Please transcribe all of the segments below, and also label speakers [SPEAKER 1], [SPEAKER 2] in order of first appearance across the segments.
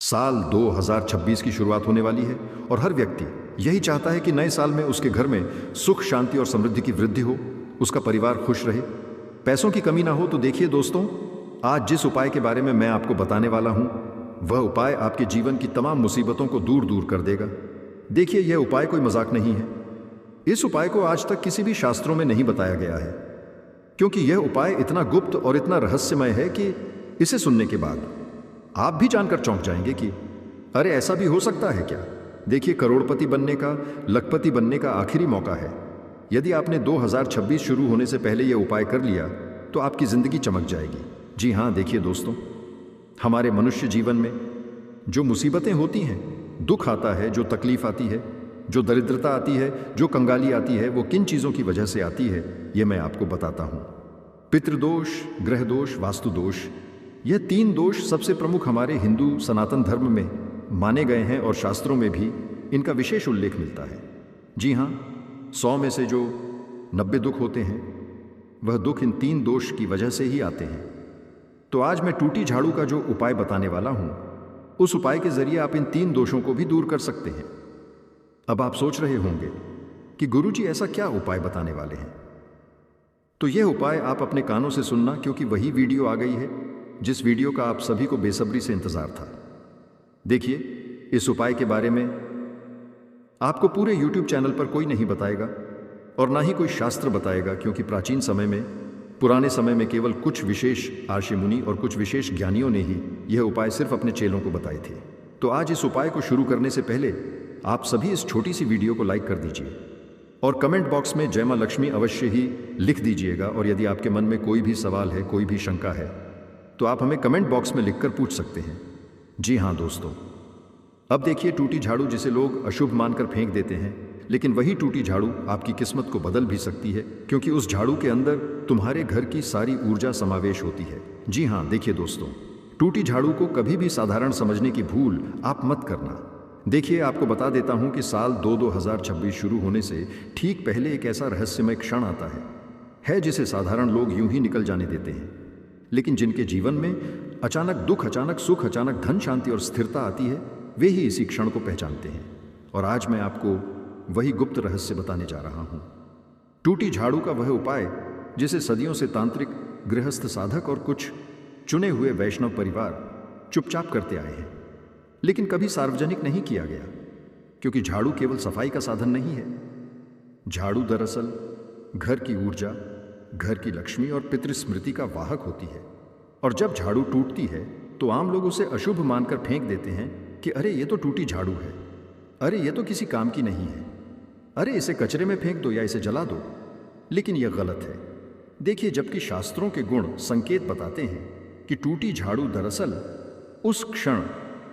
[SPEAKER 1] साल 2026 की शुरुआत होने वाली है और हर व्यक्ति यही चाहता है कि नए साल में उसके घर में सुख, शांति और समृद्धि की वृद्धि हो, उसका परिवार खुश रहे, पैसों की कमी ना हो। तो देखिए दोस्तों, आज जिस उपाय के बारे में मैं आपको बताने वाला हूं, वह उपाय आपके जीवन की तमाम मुसीबतों को दूर दूर कर देगा। देखिए, यह उपाय कोई मजाक नहीं है। इस उपाय को आज तक किसी भी शास्त्रों में नहीं बताया गया है, क्योंकि यह उपाय इतना गुप्त और इतना रहस्यमय है कि इसे सुनने के बाद आप भी जानकर चौंक जाएंगे कि अरे, ऐसा भी हो सकता है क्या। देखिए, करोड़पति बनने का, लखपति बनने का आखिरी मौका है। यदि आपने 2026 शुरू होने से पहले यह उपाय कर लिया तो आपकी जिंदगी चमक जाएगी। जी हाँ, देखिए दोस्तों, हमारे मनुष्य जीवन में जो मुसीबतें होती हैं, दुख आता है, जो तकलीफ आती है, जो दरिद्रता आती है, जो कंगाली आती है, वो किन चीज़ों की वजह से आती है, ये मैं आपको बताता हूँ। पितृदोष, ग्रह दोष, वास्तु दोष, यह 3 दोष सबसे प्रमुख हमारे हिंदू सनातन धर्म में माने गए हैं और शास्त्रों में भी इनका विशेष उल्लेख मिलता है। जी हाँ, 100 में से जो 90 दुख होते हैं, वह दुख इन 3 दोष की वजह से ही आते हैं। तो आज मैं टूटी झाड़ू का जो उपाय बताने वाला हूं, उस उपाय के जरिए आप इन 3 दोषों को भी दूर कर सकते हैं। अब आप सोच रहे होंगे कि गुरुजी ऐसा क्या उपाय बताने वाले हैं। तो यह उपाय आप अपने कानों से सुनना, क्योंकि वही वीडियो आ गई है जिस वीडियो का आप सभी को बेसब्री से इंतजार था। देखिए, इस उपाय के बारे में आपको पूरे YouTube चैनल पर कोई नहीं बताएगा और ना ही कोई शास्त्र बताएगा, क्योंकि प्राचीन समय में, पुराने समय में केवल कुछ विशेष आर्षि मुनि और कुछ विशेष ज्ञानियों ने ही यह उपाय सिर्फ अपने चेलों को बताए थे। तो आज इस उपाय को शुरू करने से पहले आप सभी इस छोटी सी वीडियो को लाइक कर दीजिए और कमेंट बॉक्स में जय मां लक्ष्मी अवश्य ही लिख दीजिएगा। और यदि आपके मन में कोई भी सवाल है, कोई भी शंका है, तो आप हमें कमेंट बॉक्स में लिखकर पूछ सकते हैं। जी हाँ दोस्तों, अब देखिए, टूटी झाड़ू जिसे लोग अशुभ मानकर फेंक देते हैं, लेकिन वही टूटी झाड़ू आपकी किस्मत को बदल भी सकती है, क्योंकि उस झाड़ू के अंदर तुम्हारे घर की सारी ऊर्जा समावेश होती है। जी हाँ, देखिए दोस्तों, टूटी झाड़ू को कभी भी साधारण समझने की भूल आप मत करना। देखिए, आपको बता देता हूं कि साल 2026 शुरू होने से ठीक पहले एक ऐसा रहस्यमय क्षण आता है जिसे साधारण लोग यूं ही निकल जाने देते हैं, लेकिन जिनके जीवन में अचानक दुख, अचानक सुख, अचानक धन, शांति और स्थिरता आती है, वे ही इसी क्षण को पहचानते हैं। और आज मैं आपको वही गुप्त रहस्य बताने जा रहा हूं। टूटी झाड़ू का वह उपाय जिसे सदियों से तांत्रिक, गृहस्थ, साधक और कुछ चुने हुए वैष्णव परिवार चुपचाप करते आए हैं, लेकिन कभी सार्वजनिक नहीं किया गया, क्योंकि झाड़ू केवल सफाई का साधन नहीं है। झाड़ू दरअसल घर की ऊर्जा, घर की लक्ष्मी और पितृस्मृति का वाहक होती है। और जब झाड़ू टूटती है तो आम लोग उसे अशुभ मानकर फेंक देते हैं कि अरे, ये तो टूटी झाड़ू है, अरे ये तो किसी काम की नहीं है, अरे इसे कचरे में फेंक दो या इसे जला दो। लेकिन यह गलत है। देखिए, जबकि शास्त्रों के गुण संकेत बताते हैं कि टूटी झाड़ू दरअसल उस क्षण,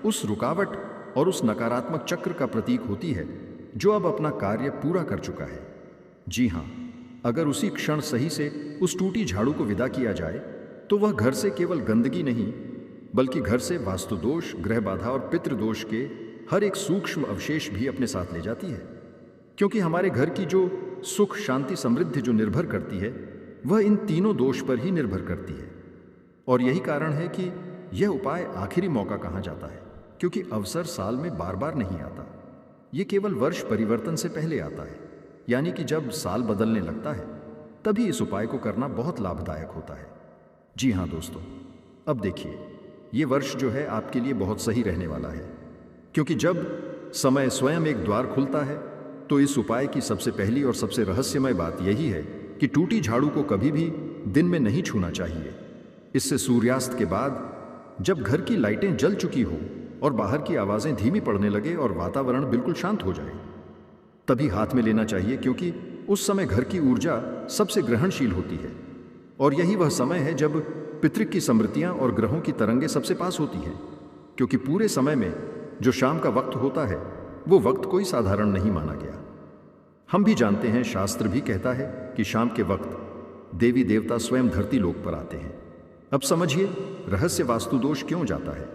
[SPEAKER 1] उस रुकावट और उस नकारात्मक चक्र का प्रतीक होती है जो अब अपना कार्य पूरा कर चुका है। जी हाँ, अगर उसी क्षण सही से उस टूटी झाड़ू को विदा किया जाए तो वह घर से केवल गंदगी नहीं, बल्कि घर से वास्तु दोष, ग्रह बाधा और पितृदोष के हर एक सूक्ष्म अवशेष भी अपने साथ ले जाती है। क्योंकि हमारे घर की जो सुख, शांति, समृद्धि जो निर्भर करती है, वह इन तीनों दोष पर ही निर्भर करती है। और यही कारण है कि यह उपाय आखिरी मौका कहा जाता है, क्योंकि अवसर साल में बार बार नहीं आता। ये केवल वर्ष परिवर्तन से पहले आता है, यानी कि जब साल बदलने लगता है, तभी इस उपाय को करना बहुत लाभदायक होता है। जी हाँ दोस्तों, अब देखिए, ये वर्ष जो है आपके लिए बहुत सही रहने वाला है, क्योंकि जब समय स्वयं एक द्वार खुलता है, तो इस उपाय की सबसे पहली और सबसे रहस्यमय बात यही है कि टूटी झाड़ू को कभी भी दिन में नहीं छूना चाहिए। इससे सूर्यास्त के बाद, जब घर की लाइटें जल चुकी हो और बाहर की आवाजें धीमी पड़ने लगे और वातावरण बिल्कुल शांत हो जाए, तभी हाथ में लेना चाहिए, क्योंकि उस समय घर की ऊर्जा सबसे ग्रहणशील होती है। और यही वह समय है जब पितृ की स्मृतियां और ग्रहों की तरंगें सबसे पास होती हैं, क्योंकि पूरे समय में जो शाम का वक्त होता है, वो वक्त कोई साधारण नहीं माना गया। हम भी जानते हैं, शास्त्र भी कहता है कि शाम के वक्त देवी देवता स्वयं धरती लोक पर आते हैं। अब समझिए, रहस्य वास्तु दोष क्यों जाता है।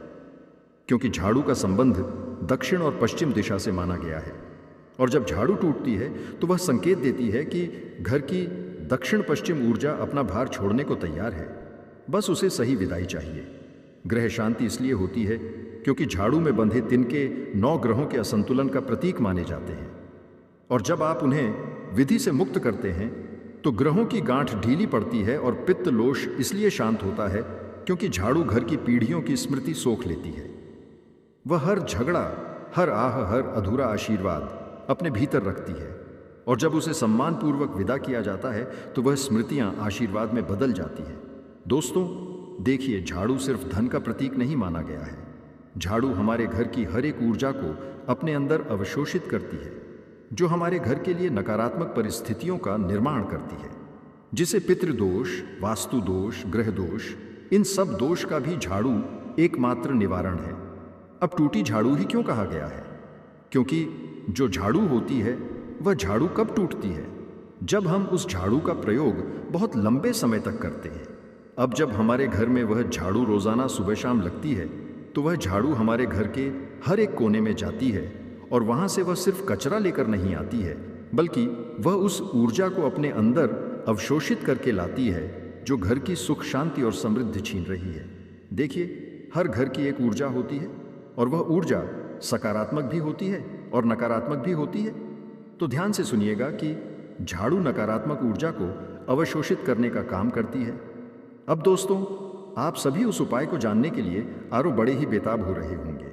[SPEAKER 1] क्योंकि झाड़ू का संबंध दक्षिण और पश्चिम दिशा से माना गया है, और जब झाड़ू टूटती है तो वह संकेत देती है कि घर की दक्षिण पश्चिम ऊर्जा अपना भार छोड़ने को तैयार है, बस उसे सही विदाई चाहिए। ग्रह शांति इसलिए होती है क्योंकि झाड़ू में बंधे तिनके 9 ग्रहों के असंतुलन का प्रतीक माने जाते हैं। और जब आप उन्हें विधि से मुक्त करते हैं तो ग्रहों की गांठ ढीली पड़ती है और पित्त लोश इसलिए शांत होता है क्योंकि झाड़ू घर की पीढ़ियों की स्मृति सोख लेती है। वह हर झगड़ा, हर आह, हर अधूरा आशीर्वाद अपने भीतर रखती है और जब उसे सम्मानपूर्वक विदा किया जाता है तो वह स्मृतियां आशीर्वाद में बदल जाती है। दोस्तों देखिए, झाड़ू सिर्फ धन का प्रतीक नहीं माना गया है। झाड़ू हमारे घर की हर एक ऊर्जा को अपने अंदर अवशोषित करती है, जो हमारे घर के लिए नकारात्मक परिस्थितियों का निर्माण करती है, जिसे पितृदोष, वास्तु दोष, ग्रह दोष, इन सब दोष का भी झाड़ू एकमात्र निवारण है। अब टूटी झाड़ू ही क्यों कहा गया है? क्योंकि जो झाड़ू होती है वह झाड़ू कब टूटती है? जब हम उस झाड़ू का प्रयोग बहुत लंबे समय तक करते हैं। अब जब हमारे घर में वह झाड़ू रोजाना सुबह शाम लगती है तो वह झाड़ू हमारे घर के हर एक कोने में जाती है और वहां से वह सिर्फ कचरा लेकर नहीं आती है, बल्कि वह उस ऊर्जा को अपने अंदर अवशोषित करके लाती है जो घर की सुख शांति और समृद्धि छीन रही है। देखिए, हर घर की एक ऊर्जा होती है और वह ऊर्जा सकारात्मक भी होती है और नकारात्मक भी होती है। तो ध्यान से सुनिएगा कि झाड़ू नकारात्मक ऊर्जा को अवशोषित करने का काम करती है। अब दोस्तों, आप सभी उस उपाय को जानने के लिए आरो बड़े ही बेताब हो रहे होंगे,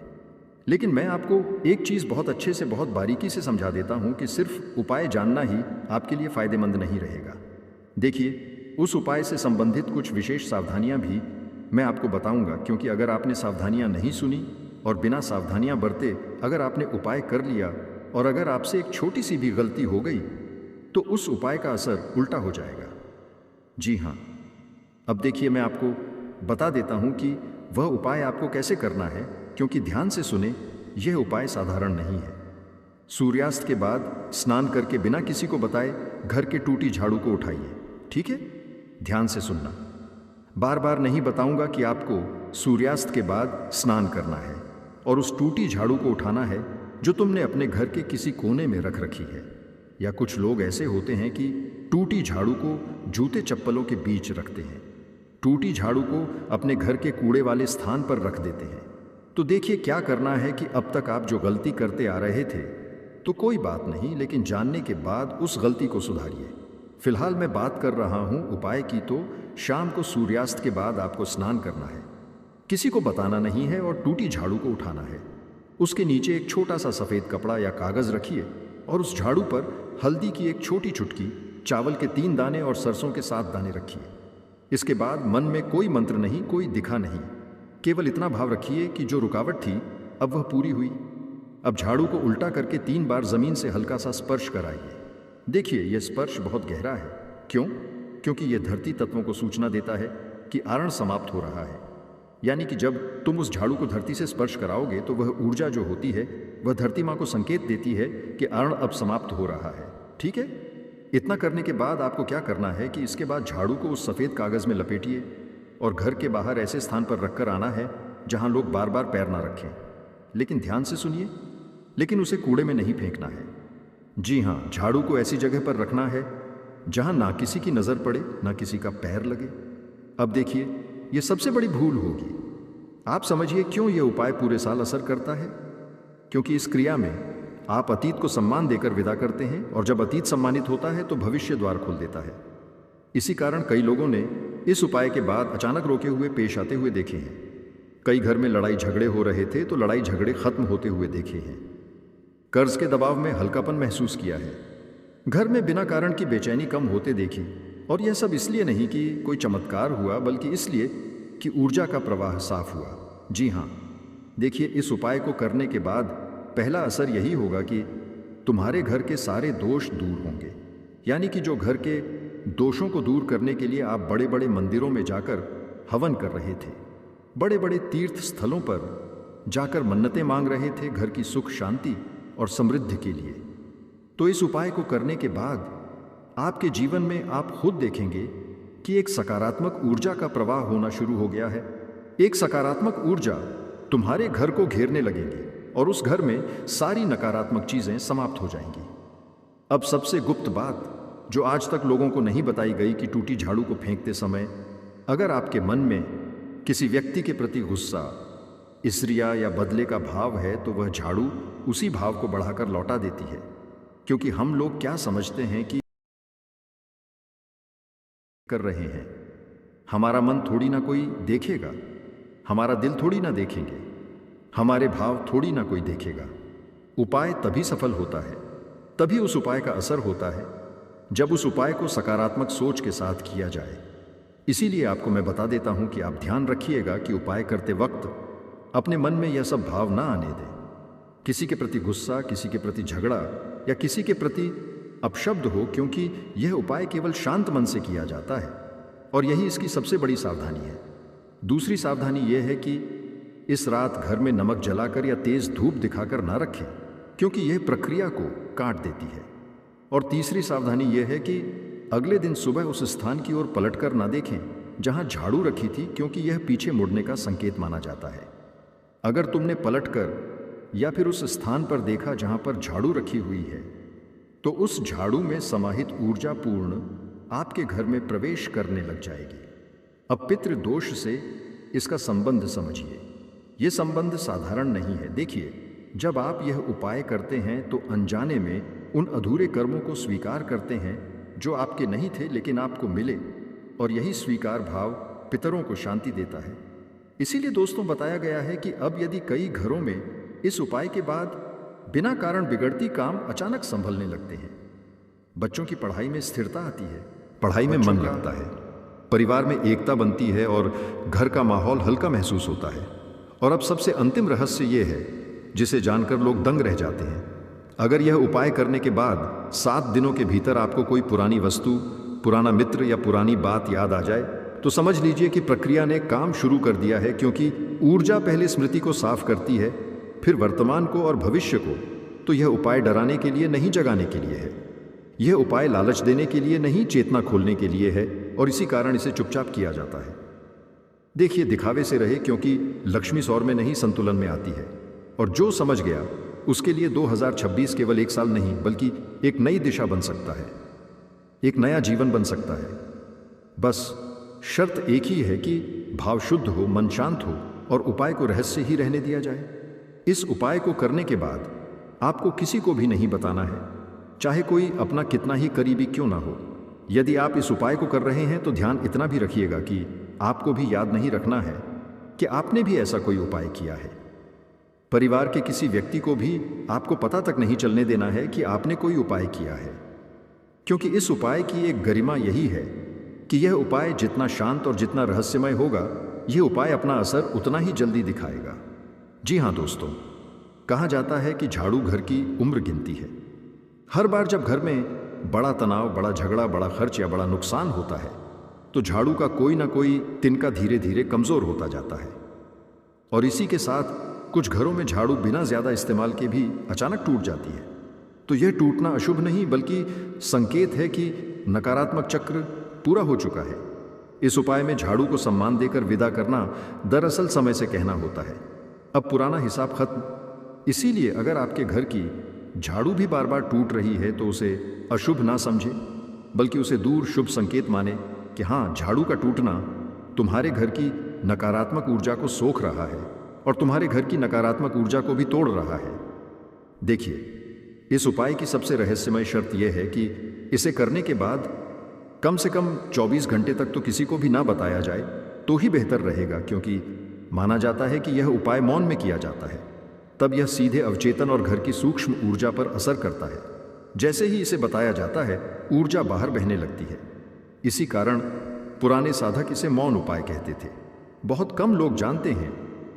[SPEAKER 1] लेकिन मैं आपको एक चीज़ बहुत अच्छे से, बहुत बारीकी से समझा देता हूं कि सिर्फ उपाय जानना ही आपके लिए फायदेमंद नहीं रहेगा। देखिए, उस उपाय से संबंधित कुछ विशेष सावधानियां भी मैं आपको बताऊंगा, क्योंकि अगर आपने सावधानियां नहीं सुनी और बिना सावधानियां बरते अगर आपने उपाय कर लिया और अगर आपसे एक छोटी सी भी गलती हो गई तो उस उपाय का असर उल्टा हो जाएगा। जी हाँ, अब देखिए, मैं आपको बता देता हूं कि वह उपाय आपको कैसे करना है, क्योंकि ध्यान से सुने, यह उपाय साधारण नहीं है। सूर्यास्त के बाद स्नान करके बिना किसी को बताए घर के टूटी झाड़ू को उठाइए, ठीक है? ध्यान से सुनना, बार बार नहीं बताऊंगा कि आपको सूर्यास्त के बाद स्नान करना है और उस टूटी झाड़ू को उठाना है जो तुमने अपने घर के किसी कोने में रख रखी है। या कुछ लोग ऐसे होते हैं कि टूटी झाड़ू को जूते चप्पलों के बीच रखते हैं, टूटी झाड़ू को अपने घर के कूड़े वाले स्थान पर रख देते हैं। तो देखिए, क्या करना है कि अब तक आप जो गलती करते आ रहे थे तो कोई बात नहीं, लेकिन जानने के बाद उस गलती को सुधारिए। फिलहाल मैं बात कर रहा हूं उपाय की, तो शाम को सूर्यास्त के बाद आपको स्नान करना है, किसी को बताना नहीं है और टूटी झाड़ू को उठाना है। उसके नीचे एक छोटा सा सफ़ेद कपड़ा या कागज़ रखिए और उस झाड़ू पर हल्दी की एक छोटी चुटकी, चावल के 3 दाने और सरसों के 7 दाने रखिए। इसके बाद मन में कोई मंत्र नहीं, कोई दिखा नहीं, केवल इतना भाव रखिए कि जो रुकावट थी अब वह पूरी हुई। अब झाड़ू को उल्टा करके 3 बार जमीन से हल्का सा स्पर्श कराइए। देखिए, यह स्पर्श बहुत गहरा है। क्यों? क्योंकि यह धरती तत्वों को सूचना देता है कि आरण समाप्त हो रहा है। यानी कि जब तुम उस झाड़ू को धरती से स्पर्श कराओगे तो वह ऊर्जा जो होती है वह धरती माँ को संकेत देती है कि आरण अब समाप्त हो रहा है, ठीक है? इतना करने के बाद आपको क्या करना है कि इसके बाद झाड़ू को उस सफ़ेद कागज़ में लपेटिए और घर के बाहर ऐसे स्थान पर रखकर आना है जहां लोग बार बार पैर ना रखें। लेकिन ध्यान से सुनिए, लेकिन उसे कूड़े में नहीं फेंकना है। जी हाँ, झाड़ू को ऐसी जगह पर रखना है जहां ना किसी की नज़र पड़े, ना किसी का पैर लगे। अब देखिए, यह सबसे बड़ी भूल होगी। आप समझिए क्यों यह उपाय पूरे साल असर करता है? क्योंकि इस क्रिया में आप अतीत को सम्मान देकर विदा करते हैं और जब अतीत सम्मानित होता है तो भविष्य द्वार खोल देता है। इसी कारण कई लोगों ने इस उपाय के बाद अचानक रोके हुए पेश आते हुए देखे हैं। कई घर में लड़ाई झगड़े हो रहे थे तो लड़ाई झगड़े खत्म होते हुए देखे हैं। कर्ज के दबाव में हल्कापन महसूस किया है। घर में बिना कारण की बेचैनी कम होते देखी, और यह सब इसलिए नहीं कि कोई चमत्कार हुआ, बल्कि इसलिए कि ऊर्जा का प्रवाह साफ हुआ। जी हाँ, देखिए, इस उपाय को करने के बाद पहला असर यही होगा कि तुम्हारे घर के सारे दोष दूर होंगे। यानी कि जो घर के दोषों को दूर करने के लिए आप बड़े बड़े मंदिरों में जाकर हवन कर रहे थे, बड़े बड़े तीर्थ स्थलों पर जाकर मन्नतें मांग रहे थे घर की सुख शांति और समृद्धि के लिए, तो इस उपाय को करने के बाद आपके जीवन में आप खुद देखेंगे कि एक सकारात्मक ऊर्जा का प्रवाह होना शुरू हो गया है। एक सकारात्मक ऊर्जा तुम्हारे घर को घेरने लगेगी और उस घर में सारी नकारात्मक चीजें समाप्त हो जाएंगी। अब सबसे गुप्त बात जो आज तक लोगों को नहीं बताई गई कि टूटी झाड़ू को फेंकते समय अगर आपके मन में किसी व्यक्ति के प्रति गुस्सा, इसरिया या बदले का भाव है तो वह झाड़ू उसी भाव को बढ़ाकर लौटा देती है। क्योंकि हम लोग क्या समझते हैं कि कर रहे हैं, हमारा मन थोड़ी ना कोई देखेगा, हमारा दिल थोड़ी ना देखेंगे, हमारे भाव थोड़ी ना कोई देखेगा। उपाय तभी सफल होता है, तभी उस उपाय का असर होता है जब उस उपाय को सकारात्मक सोच के साथ किया जाए। इसीलिए आपको मैं बता देता हूं कि आप ध्यान रखिएगा कि उपाय करते वक्त अपने मन में यह सब भाव ना आने दें। किसी के प्रति गुस्सा, किसी के प्रति झगड़ा या किसी के प्रति अपशब्द हो, क्योंकि यह उपाय केवल शांत मन से किया जाता है और यही इसकी सबसे बड़ी सावधानी है। दूसरी सावधानी यह है कि इस रात घर में नमक जलाकर या तेज धूप दिखाकर ना रखें, क्योंकि यह प्रक्रिया को काट देती है। और तीसरी सावधानी यह है कि अगले दिन सुबह उस स्थान की ओर पलटकर ना देखें जहां झाड़ू रखी थी, क्योंकि यह पीछे मुड़ने का संकेत माना जाता है। अगर तुमने पलटकर या फिर उस स्थान पर देखा जहां पर झाड़ू रखी हुई है, तो उस झाड़ू में समाहित ऊर्जा पूर्ण आपके घर में प्रवेश करने लग जाएगी। अब पितृ दोष से इसका संबंध समझिए। यह संबंध साधारण नहीं है। देखिए, जब आप यह उपाय करते हैं तो अनजाने में उन अधूरे कर्मों को स्वीकार करते हैं जो आपके नहीं थे लेकिन आपको मिले, और यही स्वीकार भाव पितरों को शांति देता है। इसीलिए दोस्तों बताया गया है कि अब यदि कई घरों में इस उपाय के बाद बिना कारण बिगड़ती काम अचानक संभलने लगते हैं, बच्चों की पढ़ाई में स्थिरता आती है, पढ़ाई में मन लगता है, परिवार में एकता बनती है और घर का माहौल हल्का महसूस होता है। और अब सबसे अंतिम रहस्य ये है जिसे जानकर लोग दंग रह जाते हैं। अगर यह उपाय करने के बाद 7 दिनों के भीतर आपको कोई पुरानी वस्तु, पुराना मित्र या पुरानी बात याद आ जाए, तो समझ लीजिए कि प्रक्रिया ने काम शुरू कर दिया है, क्योंकि ऊर्जा पहले स्मृति को साफ करती है, फिर वर्तमान को और भविष्य को। तो यह उपाय डराने के लिए नहीं, जगाने के लिए है। यह उपाय लालच देने के लिए नहीं, चेतना खोलने के लिए है, और इसी कारण इसे चुपचाप किया जाता है। देखिए, दिखावे से रहे, क्योंकि लक्ष्मी सौर में नहीं संतुलन में आती है। और जो समझ गया उसके लिए 2026 केवल एक साल नहीं बल्कि एक नई दिशा बन सकता है, एक नया जीवन बन सकता है। बस शर्त एक ही है कि भाव शुद्ध हो, मन शांत हो और उपाय को रहस्य ही रहने दिया जाए। इस उपाय को करने के बाद आपको किसी को भी नहीं बताना है, चाहे कोई अपना कितना ही करीबी क्यों ना हो। यदि आप इस उपाय को कर रहे हैं तो ध्यान इतना भी रखिएगा कि आपको भी याद नहीं रखना है कि आपने भी ऐसा कोई उपाय किया है। परिवार के किसी व्यक्ति को भी आपको पता तक नहीं चलने देना है कि आपने कोई उपाय किया है, क्योंकि इस उपाय की एक गरिमा यही है कि यह उपाय जितना शांत और जितना रहस्यमय होगा, यह उपाय अपना असर उतना ही जल्दी दिखाएगा। जी हाँ दोस्तों, कहा जाता है कि झाड़ू घर की उम्र गिनती है। हर बार जब घर में बड़ा तनाव, बड़ा झगड़ा, बड़ा खर्च या बड़ा नुकसान होता है, तो झाड़ू का कोई ना कोई तिनका धीरे धीरे कमजोर होता जाता है। और इसी के साथ कुछ घरों में झाड़ू बिना ज्यादा इस्तेमाल के भी अचानक टूट जाती है। तो यह टूटना अशुभ नहीं बल्कि संकेत है कि नकारात्मक चक्र पूरा हो चुका है। इस उपाय में झाड़ू को सम्मान देकर विदा करना दरअसल समय से कहना होता है, अब पुराना हिसाब खत्म। इसीलिए अगर आपके घर की झाड़ू भी बार बार टूट रही है तो उसे अशुभ ना समझे, बल्कि उसे दूर शुभ संकेत माने कि हाँ, झाड़ू का टूटना तुम्हारे घर की नकारात्मक ऊर्जा को सोख रहा है और तुम्हारे घर की नकारात्मक ऊर्जा को भी तोड़ रहा है। देखिए, इस उपाय की सबसे रहस्यमय शर्त यह है कि इसे करने के बाद कम से कम 24 घंटे तक तो किसी को भी ना बताया जाए तो ही बेहतर रहेगा, क्योंकि माना जाता है कि यह उपाय मौन में किया जाता है। तब यह सीधे अवचेतन और घर की सूक्ष्म ऊर्जा पर असर करता है। जैसे ही इसे बताया जाता है, ऊर्जा बाहर बहने लगती है। इसी कारण पुराने साधक इसे मौन उपाय कहते थे। बहुत कम लोग जानते हैं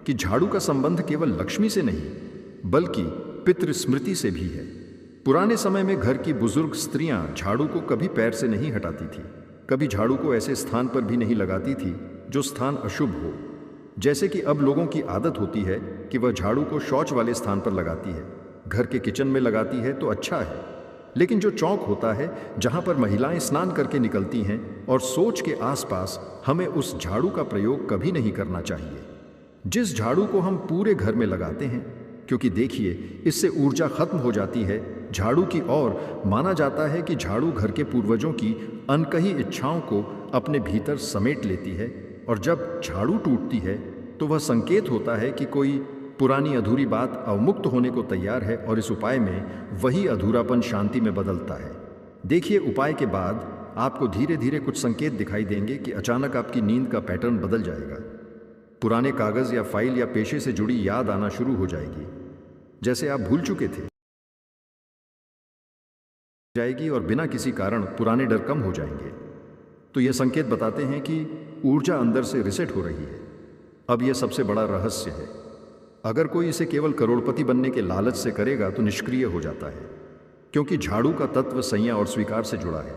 [SPEAKER 1] कि झाड़ू का संबंध केवल लक्ष्मी से नहीं बल्कि पितृ स्मृति से भी है। पुराने समय में घर की बुजुर्ग स्त्रियां झाड़ू को कभी पैर से नहीं हटाती थी, कभी झाड़ू को ऐसे स्थान पर भी नहीं लगाती थी जो स्थान अशुभ हो। जैसे कि अब लोगों की आदत होती है कि वह झाड़ू को शौच वाले स्थान पर लगाती है, घर के किचन में लगाती है तो अच्छा है, लेकिन जो चौक होता है जहां पर महिलाएं स्नान करके निकलती हैं और सोच के आसपास, हमें उस झाड़ू का प्रयोग कभी नहीं करना चाहिए जिस झाड़ू को हम पूरे घर में लगाते हैं, क्योंकि देखिए, इससे ऊर्जा खत्म हो जाती है झाड़ू की। और माना जाता है कि झाड़ू घर के पूर्वजों की अनकही इच्छाओं को अपने भीतर समेट लेती है, और जब झाड़ू टूटती है तो वह संकेत होता है कि कोई पुरानी अधूरी बात अवमुक्त होने को तैयार है और इस उपाय में वही अधूरापन शांति में बदलता है। देखिए, उपाय के बाद आपको धीरे धीरे कुछ संकेत दिखाई देंगे कि अचानक आपकी नींद का पैटर्न बदल जाएगा। पुराने कागज या फाइल या पेशे से जुड़ी याद आना शुरू हो जाएगी, जैसे आप भूल चुके थे जाएगी और बिना किसी कारण पुराने डर कम हो जाएंगे। तो यह संकेत बताते हैं कि ऊर्जा अंदर से रिसेट हो रही है। अब यह सबसे बड़ा रहस्य है। अगर कोई इसे केवल करोड़पति बनने के लालच से करेगा तो निष्क्रिय हो जाता है, क्योंकि झाड़ू का तत्व संयम और स्वीकार से जुड़ा है,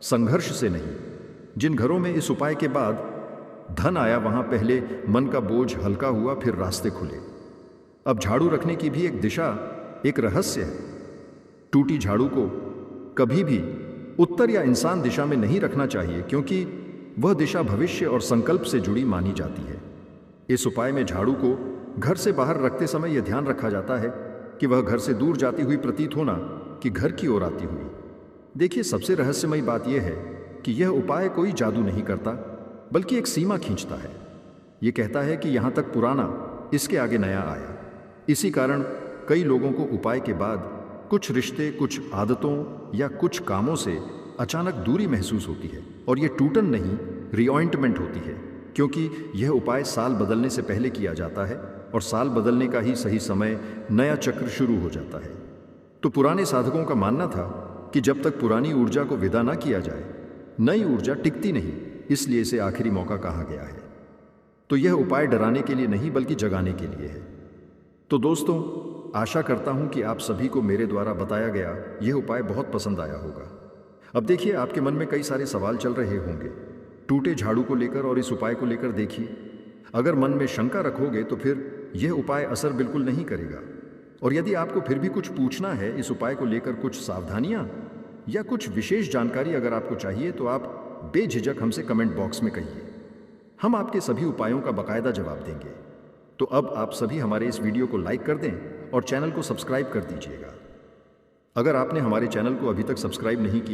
[SPEAKER 1] संघर्ष से नहीं। जिन घरों में इस उपाय के बाद धन आया, वहां पहले मन का बोझ हल्का हुआ, फिर रास्ते खुले। अब झाड़ू रखने की भी एक दिशा, एक रहस्य है। टूटी झाड़ू को कभी भी उत्तर या इंसान दिशा में नहीं रखना चाहिए, क्योंकि वह दिशा भविष्य और संकल्प से जुड़ी मानी जाती है। इस उपाय में झाड़ू को घर से बाहर रखते समय यह ध्यान रखा जाता है कि वह घर से दूर जाती हुई प्रतीत होना कि घर की ओर आती हुई। देखिए, सबसे रहस्यमयी बात यह है कि यह उपाय कोई जादू नहीं करता, बल्कि एक सीमा खींचता है। यह कहता है कि यहां तक पुराना, इसके आगे नया आया। इसी कारण कई लोगों को उपाय के बाद कुछ रिश्ते, कुछ आदतों या कुछ कामों से अचानक दूरी महसूस होती है, और यह टूटन नहीं, रिअपॉइंटमेंट होती है, क्योंकि यह उपाय साल बदलने से पहले किया जाता है और साल बदलने का ही सही समय नया चक्र शुरू हो जाता है। तो पुराने साधकों का मानना था कि जब तक पुरानी ऊर्जा को विदा ना किया जाए, नई ऊर्जा टिकती नहीं, इसलिए इसे आखिरी मौका कहा गया है। तो यह उपाय डराने के लिए नहीं, बल्कि जगाने के लिए है। तो दोस्तों, आशा करता हूं कि आप सभी को मेरे द्वारा बताया गया यह उपाय बहुत पसंद आया होगा। अब देखिए, आपके मन में कई सारे सवाल चल रहे होंगे टूटे झाड़ू को लेकर और इस उपाय को लेकर। देखिए, अगर मन में शंका रखोगे तो फिर यह उपाय असर बिल्कुल नहीं करेगा। और यदि आपको फिर भी कुछ पूछना है इस उपाय को लेकर, कुछ सावधानियां या कुछ विशेष जानकारी अगर आपको चाहिए, तो आप बेझिझक हमसे कमेंट बॉक्स में कहिए। हम आपके सभी उपायों का बाकायदा जवाब देंगे। तो अब आप सभी हमारे इस वीडियो को लाइक कर दें और चैनल को सब्सक्राइब कर दीजिएगा। अगर आपने हमारे चैनल को अभी तक सब्सक्राइब नहीं किया